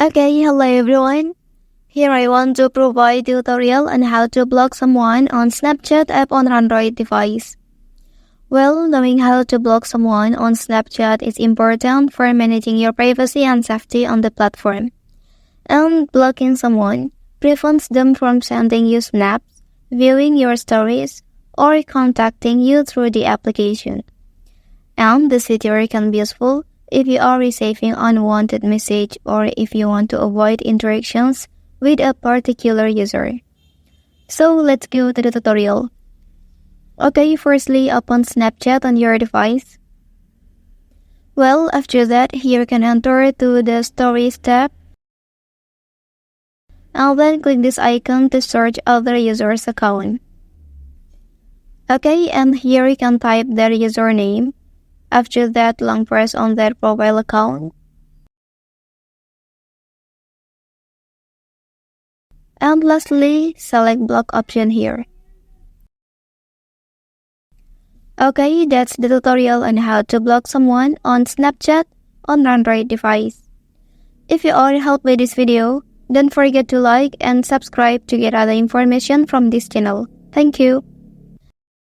Okay, hello everyone. Here I want to provide tutorial on how to block someone on Snapchat app on Android device. Well, knowing how to block someone on Snapchat is important for managing your privacy and safety on the platform. And blocking someone prevents them from sending you snaps, viewing your stories, or contacting you through the application. And this feature can be useful if you are receiving unwanted message or if you want to avoid interactions with a particular user. So let's go to the tutorial. Okay, firstly open Snapchat on your device. Well, after that, you can enter to the Stories tab. And then click this icon to search other users' account. Okay, and here you can type their username. After that, long press on their profile account. And lastly, select block option here. Okay, that's the tutorial on how to block someone on Snapchat on Android device. If you are helped by this video, don't forget to like and subscribe to get other information from this channel. Thank you.